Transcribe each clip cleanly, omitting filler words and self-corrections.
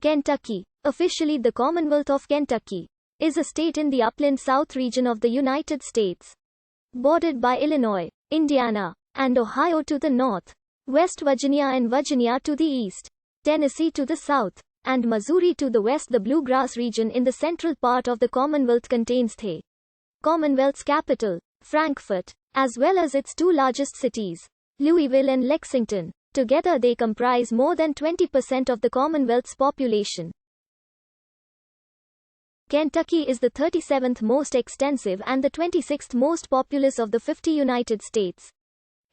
Kentucky, officially the Commonwealth of Kentucky, is a state in the upland South region of the United States. Bordered by Illinois, Indiana, and Ohio to the north, West Virginia and Virginia to the east, Tennessee to the south, and Missouri to the west. The Bluegrass region in the central part of the Commonwealth contains the Commonwealth's capital, Frankfort, as well as its two largest cities, Louisville and Lexington. Together they comprise more than 20% of the Commonwealth's population. Kentucky is the 37th most extensive and the 26th most populous of the 50 United States.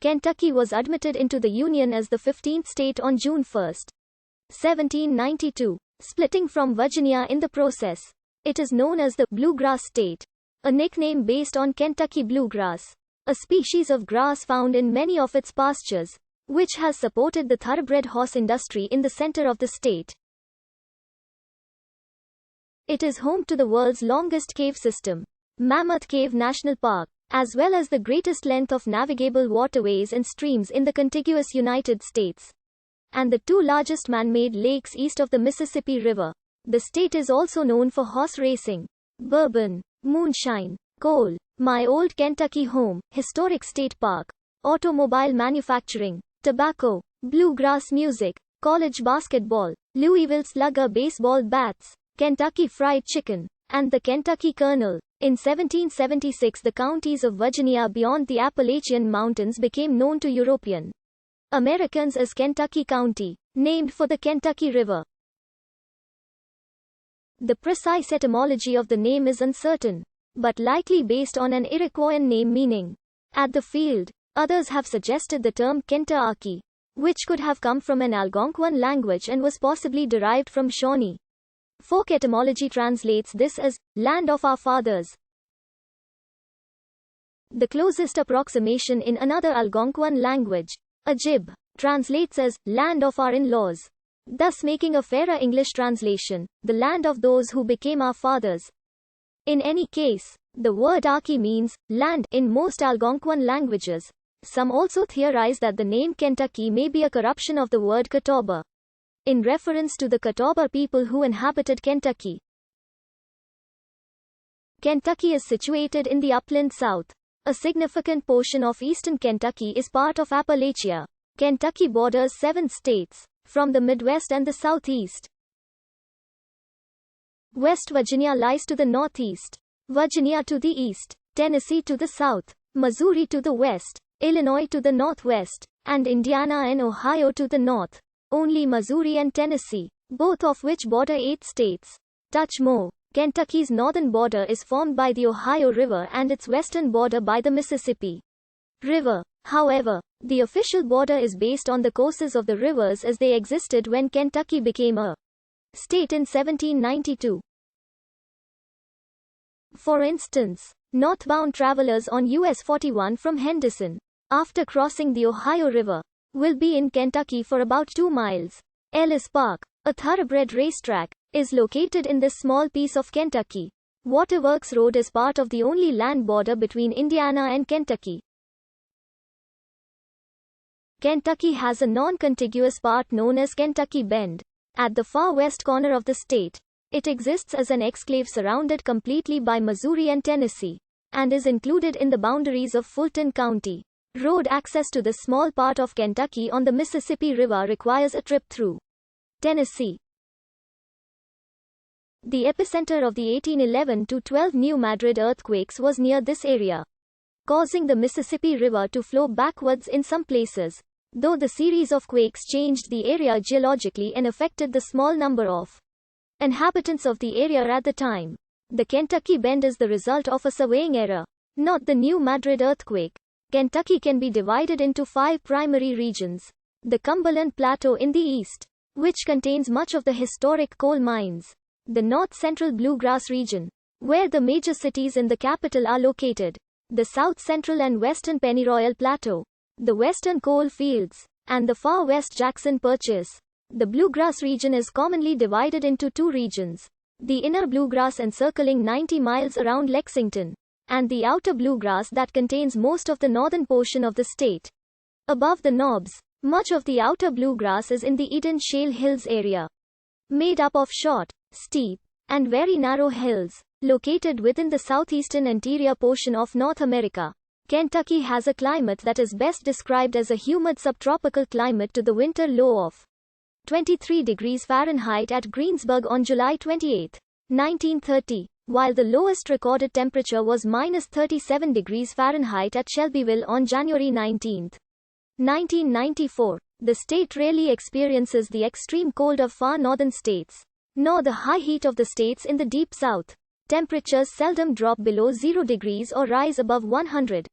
Kentucky was admitted into the Union as the 15th state on June 1, 1792, splitting from Virginia in the process. It is known as the Bluegrass State, a nickname based on Kentucky bluegrass, a species of grass found in many of its pastures, which has supported the thoroughbred horse industry in the center of the state. It is home to the world's longest cave system, Mammoth Cave National Park, as well as the greatest length of navigable waterways and streams in the contiguous United States, and the two largest man-made lakes east of the Mississippi River. The state is also known for horse racing, bourbon, moonshine, coal, my old Kentucky home, historic state park, automobile manufacturing, tobacco, bluegrass music, college basketball, Louisville Slugger baseball bats, Kentucky Fried Chicken, and the Kentucky Colonel. In 1776, the counties of Virginia beyond the Appalachian Mountains became known to European Americans as Kentucky County, named for the Kentucky River. The precise etymology of the name is uncertain, but likely based on an Iroquoian name meaning "at the field." Others have suggested the term Kentucky, which could have come from an Algonquin language and was possibly derived from Shawnee. Folk etymology translates this as "land of our fathers." The closest approximation in another Algonquin language, Ajib, translates as "land of our in-laws," thus making a fairer English translation, "the land of those who became our fathers." In any case, the word Aki means land in most Algonquin languages. Some also theorize that the name Kentucky may be a corruption of the word Catawba, in reference to the Catawba people who inhabited Kentucky. Kentucky is situated in the upland South. A significant portion of eastern Kentucky is part of Appalachia. Kentucky borders 7 states, from the Midwest and the Southeast. West Virginia lies to the northeast, Virginia to the east, Tennessee to the south, Missouri to the west, Illinois to the northwest, and Indiana and Ohio to the north. Only Missouri and Tennessee, both of which border 8 states, touch more. Kentucky's northern border is formed by the Ohio River and its western border by the Mississippi River. However, the official border is based on the courses of the rivers as they existed when Kentucky became a state in 1792. For instance, northbound travelers on US 41 from Henderson, after crossing the Ohio River, will be in Kentucky for about 2 miles. Ellis Park, a thoroughbred racetrack, is located in this small piece of Kentucky. Waterworks Road is part of the only land border between Indiana and Kentucky. Kentucky has a non-contiguous part known as Kentucky Bend. At the far west corner of the state, it exists as an exclave surrounded completely by Missouri and Tennessee, and is included in the boundaries of Fulton County. Road access to this small part of Kentucky on the Mississippi River requires a trip through Tennessee. The epicenter of the 1811-12 New Madrid earthquakes was near this area, causing the Mississippi River to flow backwards in some places. Though the series of quakes changed the area geologically and affected the small number of inhabitants of the area at the time, the Kentucky Bend is the result of a surveying error, not the New Madrid earthquake. Kentucky can be divided into 5 primary regions. The Cumberland Plateau in the east, which contains much of the historic coal mines. The north-central Bluegrass region, where the major cities and the capital are located. The south-central and western Pennyroyal Plateau, the western coal fields, and the far west Jackson Purchase. The Bluegrass region is commonly divided into 2 regions. The inner Bluegrass encircling 90 miles around Lexington, and the outer Bluegrass that contains most of the northern portion of the state. Above the Knobs, much of the outer Bluegrass is in the Eden Shale Hills area. made up of short, steep, and very narrow hills. Located within the southeastern interior portion of North America, Kentucky has a climate that is best described as a humid subtropical climate to the winter low of 23 degrees Fahrenheit at Greensburg on July 28, 1930, while the lowest recorded temperature was -37 degrees Fahrenheit at Shelbyville on January 19, 1994. The state rarely experiences the extreme cold of far northern states, nor the high heat of the states in the deep south. Temperatures seldom drop below 0 degrees or rise above 100.